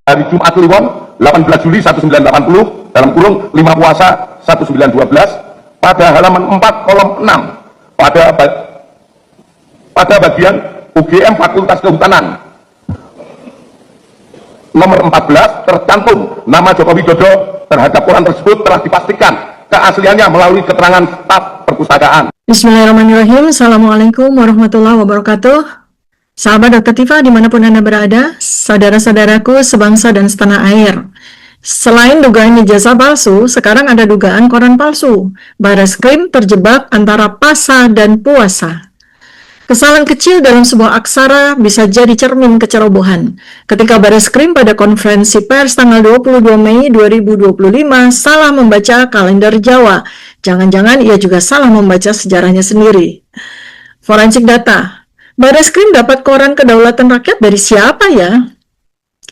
hari Jumat Kliwon 18 Juli 1980 dalam kurung 5 puasa 1912 pada halaman 4 kolom 6 pada bagian UGM Fakultas Kehutanan nomor 14 tercantum nama Joko Widodo terhadap koran tersebut telah dipastikan keasliannya melalui keterangan staf perpustakaan. Bismillahirrahmanirrahim. Assalamualaikum warahmatullahi wabarakatuh. Sahabat Dr. Tifa dimanapun Anda berada, saudara-saudaraku sebangsa dan setanah air. Selain dugaan ijazah palsu, sekarang ada dugaan koran palsu. Bareskrim terjebak antara PASA dan puasa. Kesalahan kecil dalam sebuah aksara bisa jadi cermin kecerobohan. Ketika Bareskrim pada konferensi pers tanggal 22 Mei 2025 salah membaca kalender Jawa, jangan-jangan ia juga salah membaca sejarahnya sendiri. Forensik data. Bareskrim dapat koran kedaulatan rakyat dari siapa ya?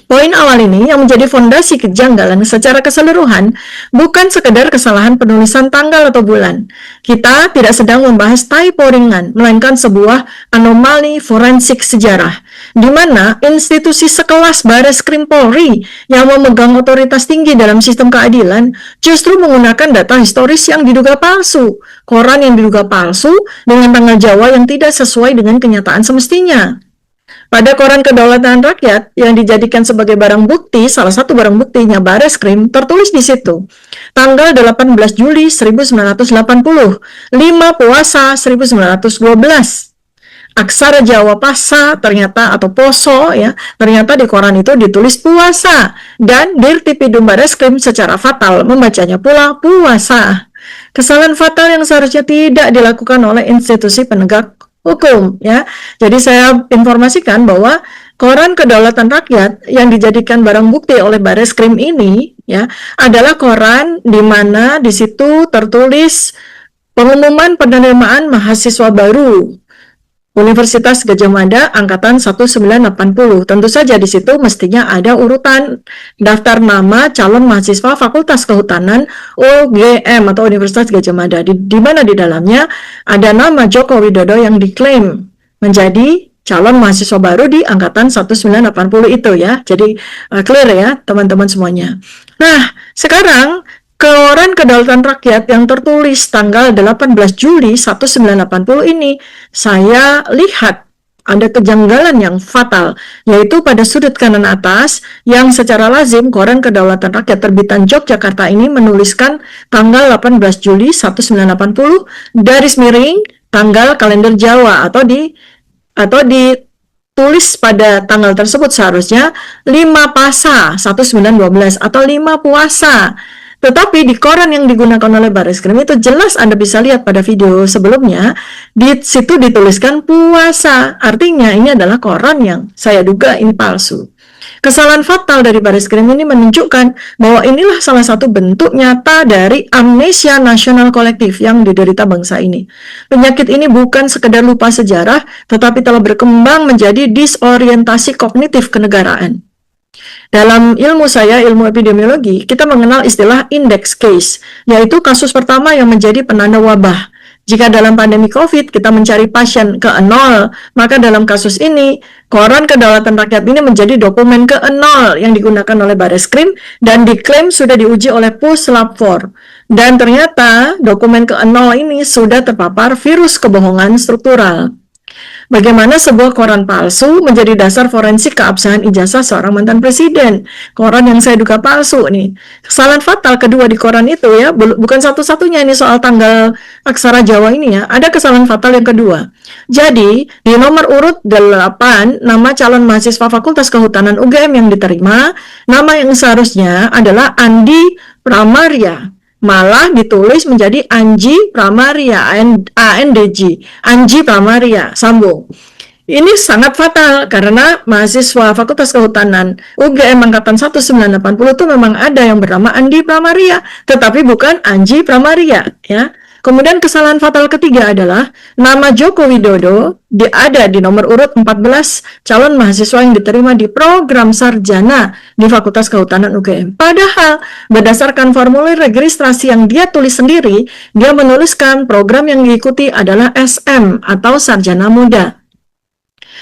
Poin awal ini yang menjadi fondasi kejanggalan secara keseluruhan bukan sekedar kesalahan penulisan tanggal atau bulan. Kita tidak sedang membahas typo ringan, melainkan sebuah anomali forensik sejarah, di mana institusi sekelas Bareskrim Polri yang memegang otoritas tinggi dalam sistem keadilan justru menggunakan data historis yang diduga palsu, koran yang diduga palsu dengan tanggal Jawa yang tidak sesuai dengan kenyataan semestinya. Pada koran kedaulatan rakyat yang dijadikan sebagai barang bukti, salah satu barang buktinya Bareskrim, tertulis di situ, tanggal 18 Juli 1980, 5 Puasa 1912. Aksara Jawa PASA ternyata atau POSO ya, ternyata di koran itu ditulis puasa dan Dirtipidum Bareskrim secara fatal membacanya pula puasa. Kesalahan fatal yang seharusnya tidak dilakukan oleh institusi penegak hukum ya. Jadi saya informasikan bahwa koran kedaulatan rakyat yang dijadikan barang bukti oleh Bareskrim ini ya adalah koran di mana di situ tertulis pengumuman penerimaan mahasiswa baru Universitas Gadjah Mada angkatan 1980. Tentu saja di situ mestinya ada urutan daftar nama calon mahasiswa Fakultas Kehutanan UGM atau Universitas Gadjah Mada. Di mana di dalamnya ada nama Joko Widodo yang diklaim menjadi calon mahasiswa baru di angkatan 1980 itu ya. Jadi clear ya teman-teman semuanya. Nah, sekarang koran kedaulatan rakyat yang tertulis tanggal 18 Juli 1980 ini, saya lihat ada kejanggalan yang fatal, yaitu pada sudut kanan atas, yang secara lazim koran kedaulatan rakyat terbitan Yogyakarta ini menuliskan tanggal 18 Juli 1980, garis miring, tanggal kalender Jawa, atau ditulis pada tanggal tersebut seharusnya 5 Pasa 1912 atau 5 Puasa. Tetapi di koran yang digunakan oleh Bareskrim itu jelas Anda bisa lihat pada video sebelumnya, di situ dituliskan puasa. Artinya ini adalah koran yang saya duga ini palsu. Kesalahan fatal dari Bareskrim ini menunjukkan bahwa inilah salah satu bentuk nyata dari amnesia nasional kolektif yang diderita bangsa ini. Penyakit ini bukan sekedar lupa sejarah, tetapi telah berkembang menjadi disorientasi kognitif kenegaraan. Dalam ilmu saya, ilmu epidemiologi, kita mengenal istilah index case, yaitu kasus pertama yang menjadi penanda wabah. Jika dalam pandemi COVID kita mencari pasien ke-0, maka dalam kasus ini, koran kedaulatan rakyat ini menjadi dokumen ke-0 yang digunakan oleh Bareskrim dan diklaim sudah diuji oleh Puslap 4. Dan ternyata dokumen ke-0 ini sudah terpapar virus kebohongan struktural. Bagaimana sebuah koran palsu menjadi dasar forensik keabsahan ijazah seorang mantan presiden. Koran yang saya duga palsu nih. Kesalahan fatal kedua di koran itu ya, bukan satu-satunya ini soal tanggal aksara Jawa ini ya. Ada kesalahan fatal yang kedua. Jadi, di nomor urut 8, nama calon mahasiswa Fakultas Kehutanan UGM yang diterima, nama yang seharusnya adalah Andi Pramaria. Malah ditulis menjadi Anji Pramaria, ANDJ, Anji Pramaria, sambung. Ini sangat fatal karena mahasiswa Fakultas Kehutanan UGM angkatan 1980 itu memang ada yang bernama Andi Pramaria, tetapi bukan Anji Pramaria, ya. Kemudian kesalahan fatal ketiga adalah nama Joko Widodo ada di nomor urut 14 calon mahasiswa yang diterima di program sarjana di Fakultas Kehutanan UGM. Padahal berdasarkan formulir registrasi yang dia tulis sendiri, dia menuliskan program yang diikuti adalah SM atau Sarjana Muda.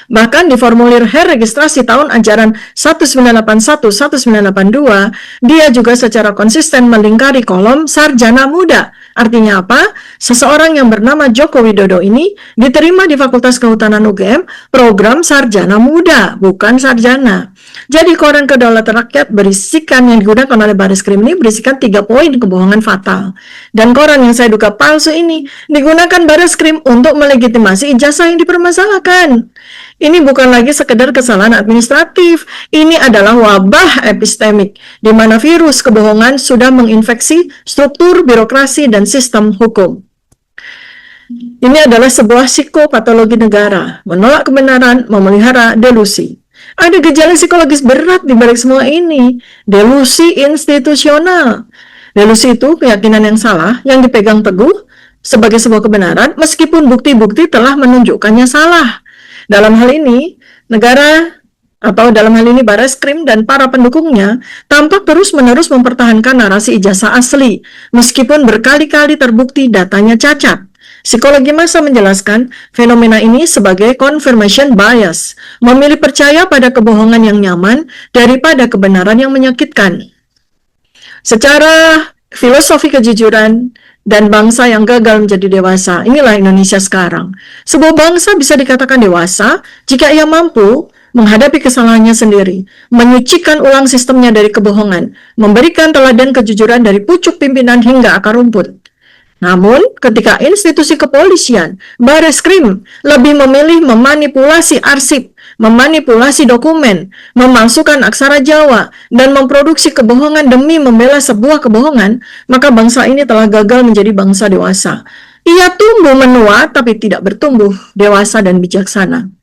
Bahkan di formulir registrasi tahun ajaran 1981-1982, dia juga secara konsisten melingkari kolom sarjana muda. Artinya apa? Seseorang yang bernama Joko Widodo ini diterima di Fakultas Kehutanan UGM program sarjana muda, bukan sarjana. Jadi koran Kedaulatan Rakyat berisikan yang digunakan oleh Bareskrim ini berisikan 3 poin kebohongan fatal. Dan koran yang saya duga palsu ini digunakan Bareskrim untuk melegitimasi ijazah yang dipermasalahkan. Ini bukan lagi sekedar kesalahan administratif, ini adalah wabah epistemik, di mana virus kebohongan sudah menginfeksi struktur birokrasi dan sistem hukum. Ini adalah sebuah psikopatologi negara, menolak kebenaran, memelihara delusi. Ada gejala psikologis berat di balik semua ini, delusi institusional. Delusi itu keyakinan yang salah yang dipegang teguh sebagai sebuah kebenaran meskipun bukti-bukti telah menunjukkannya salah. Dalam hal ini, negara atau dalam hal ini Bareskrim dan para pendukungnya tampak terus-menerus mempertahankan narasi ijazah asli meskipun berkali-kali terbukti datanya cacat. Psikologi massa menjelaskan fenomena ini sebagai confirmation bias, memilih percaya pada kebohongan yang nyaman daripada kebenaran yang menyakitkan. Secara filosofi kejujuran dan bangsa yang gagal menjadi dewasa, inilah Indonesia sekarang. Sebuah bangsa bisa dikatakan dewasa jika ia mampu menghadapi kesalahannya sendiri, menyucikan ulang sistemnya dari kebohongan, memberikan teladan kejujuran dari pucuk pimpinan hingga akar rumput. Namun, ketika institusi kepolisian, Bareskrim, lebih memilih memanipulasi arsip, memanipulasi dokumen, memalsukan aksara Jawa, dan memproduksi kebohongan demi membela sebuah kebohongan, maka bangsa ini telah gagal menjadi bangsa dewasa. Ia tumbuh menua, tapi tidak bertumbuh dewasa dan bijaksana.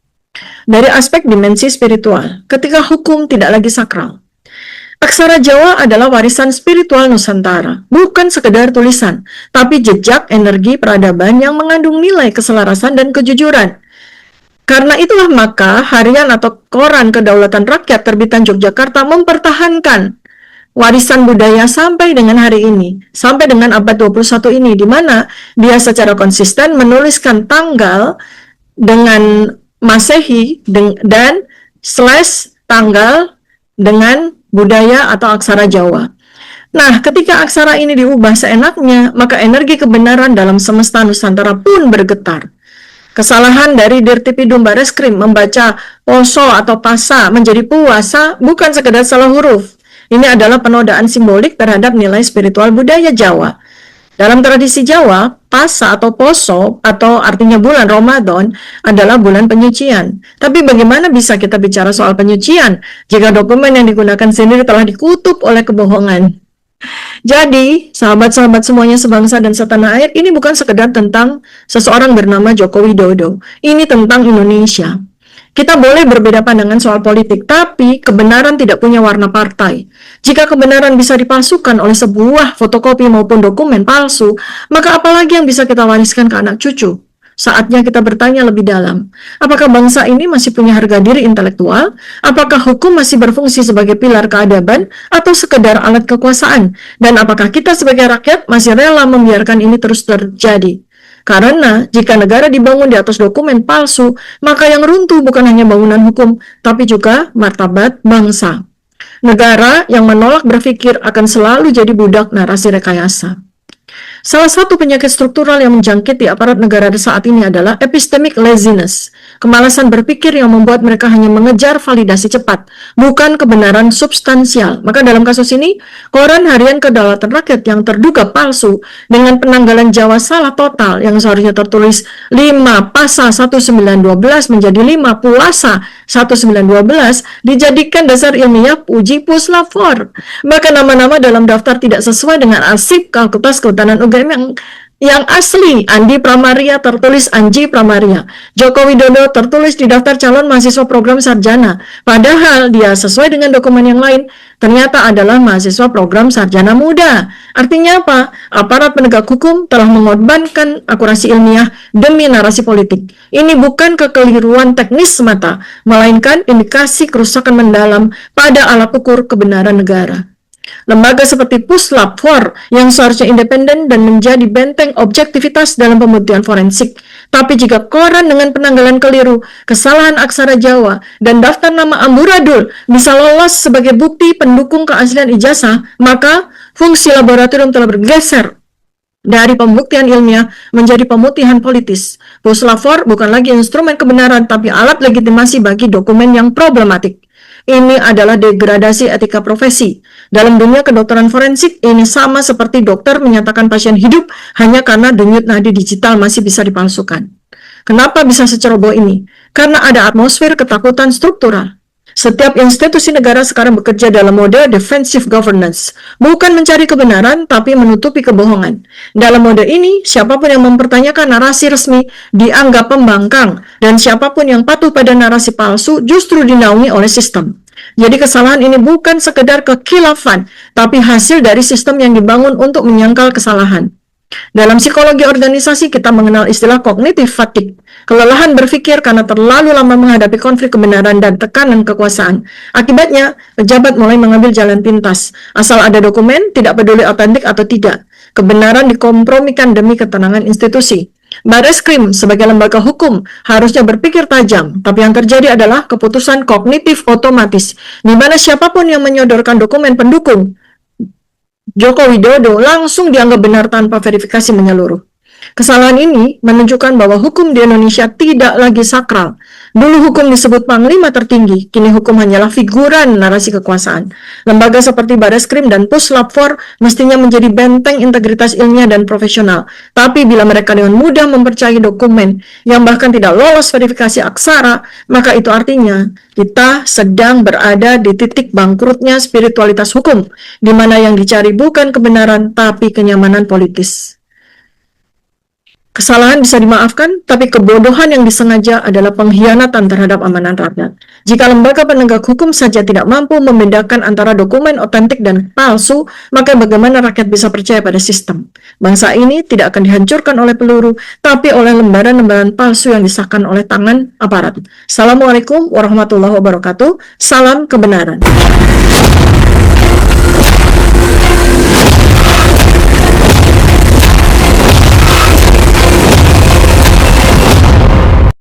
Dari aspek dimensi spiritual, ketika hukum tidak lagi sakral, aksara Jawa adalah warisan spiritual Nusantara, bukan sekedar tulisan, tapi jejak energi peradaban yang mengandung nilai keselarasan dan kejujuran. Karena itulah maka harian atau koran Kedaulatan Rakyat terbitan Yogyakarta mempertahankan warisan budaya sampai dengan hari ini, sampai dengan abad 21 ini, di mana dia secara konsisten menuliskan tanggal dengan Masehi dan / tanggal dengan budaya atau aksara Jawa. Nah, ketika aksara ini diubah seenaknya, maka energi kebenaran dalam semesta Nusantara pun bergetar. Kesalahan dari Dirtipidum Bareskrim membaca poso atau pasa menjadi puasa bukan sekedar salah huruf. Ini adalah penodaan simbolik terhadap nilai spiritual budaya Jawa. Dalam tradisi Jawa, pasa atau poso atau artinya bulan Ramadan adalah bulan penyucian. Tapi bagaimana bisa kita bicara soal penyucian jika dokumen yang digunakan sendiri telah dikutup oleh kebohongan? Jadi, sahabat-sahabat semuanya sebangsa dan setanah air, ini bukan sekedar tentang seseorang bernama Joko Widodo. Ini tentang Indonesia. Kita boleh berbeda pandangan soal politik, tapi kebenaran tidak punya warna partai. Jika kebenaran bisa dipalsukan oleh sebuah fotokopi maupun dokumen palsu, maka apalagi yang bisa kita wariskan ke anak cucu? Saatnya kita bertanya lebih dalam. Apakah bangsa ini masih punya harga diri intelektual? Apakah hukum masih berfungsi sebagai pilar keadaban atau sekedar alat kekuasaan? Dan apakah kita sebagai rakyat masih rela membiarkan ini terus terjadi? Karena jika negara dibangun di atas dokumen palsu, maka yang runtuh bukan hanya bangunan hukum, tapi juga martabat bangsa. Negara yang menolak berpikir akan selalu jadi budak narasi rekayasa. Salah satu penyakit struktural yang menjangkiti aparat negara saat ini adalah epistemic laziness, kemalasan berpikir yang membuat mereka hanya mengejar validasi cepat, bukan kebenaran substansial. Maka dalam kasus ini, koran harian Kedaulatan Rakyat yang terduga palsu dengan penanggalan Jawa salah total yang seharusnya tertulis 5 Pasa 1912 menjadi 5 Puasa 1912 dijadikan dasar ilmiah uji puslap-4. Maka nama-nama dalam daftar tidak sesuai dengan arsip Fakultas Kehutanan UGM yang asli. Andi Pramaria tertulis Anji Pramaria. Joko Widodo tertulis di daftar calon mahasiswa program sarjana. Padahal dia sesuai dengan dokumen yang lain, ternyata adalah mahasiswa program sarjana muda. Artinya apa? Aparat penegak hukum telah mengorbankan akurasi ilmiah demi narasi politik. Ini bukan kekeliruan teknis semata, melainkan indikasi kerusakan mendalam pada alat ukur kebenaran negara. Lembaga seperti Puslap 4 yang seharusnya independen dan menjadi benteng objektivitas dalam pembuktian forensik. Tapi jika koran dengan penanggalan keliru, kesalahan aksara Jawa, dan daftar nama amburadul bisa lolos sebagai bukti pendukung keaslian ijazah, maka fungsi laboratorium telah bergeser dari pembuktian ilmiah menjadi pemutihan politis. Puslap 4 bukan lagi instrumen kebenaran, tapi alat legitimasi bagi dokumen yang problematik. Ini adalah degradasi etika profesi. Dalam dunia kedokteran forensik, ini sama seperti dokter menyatakan pasien hidup hanya karena denyut nadi digital masih bisa dipalsukan. Kenapa bisa seceroboh ini? Karena ada atmosfer ketakutan struktural. Setiap institusi negara sekarang bekerja dalam mode defensive governance, bukan mencari kebenaran, tapi menutupi kebohongan. Dalam mode ini, siapapun yang mempertanyakan narasi resmi dianggap pembangkang, dan siapapun yang patuh pada narasi palsu justru dinaungi oleh sistem. Jadi kesalahan ini bukan sekedar kekhilafan, tapi hasil dari sistem yang dibangun untuk menyangkal kesalahan. Dalam psikologi organisasi, kita mengenal istilah cognitive fatigue, kelelahan berpikir karena terlalu lama menghadapi konflik kebenaran dan tekanan kekuasaan. Akibatnya, pejabat mulai mengambil jalan pintas. Asal ada dokumen, tidak peduli otentik atau tidak. Kebenaran dikompromikan demi ketenangan institusi. Bareskrim sebagai lembaga hukum harusnya berpikir tajam, tapi yang terjadi adalah keputusan kognitif otomatis, di mana siapapun yang menyodorkan dokumen pendukung Joko Widodo langsung dianggap benar tanpa verifikasi menyeluruh. Kesalahan ini menunjukkan bahwa hukum di Indonesia tidak lagi sakral. Dulu hukum disebut panglima tertinggi, kini hukum hanyalah figuran narasi kekuasaan. Lembaga seperti Bareskrim dan Puslap 4 mestinya menjadi benteng integritas ilmiah dan profesional. Tapi bila mereka dengan mudah mempercayai dokumen yang bahkan tidak lolos verifikasi aksara, maka itu artinya kita sedang berada di titik bangkrutnya spiritualitas hukum, di mana yang dicari bukan kebenaran tapi kenyamanan politis. Kesalahan bisa dimaafkan, tapi kebodohan yang disengaja adalah pengkhianatan terhadap amanat rakyat. Jika lembaga penegak hukum saja tidak mampu membedakan antara dokumen otentik dan palsu, maka bagaimana rakyat bisa percaya pada sistem? Bangsa ini tidak akan dihancurkan oleh peluru, tapi oleh lembaran-lembaran palsu yang disahkan oleh tangan aparat. Assalamualaikum warahmatullahi wabarakatuh. Salam kebenaran.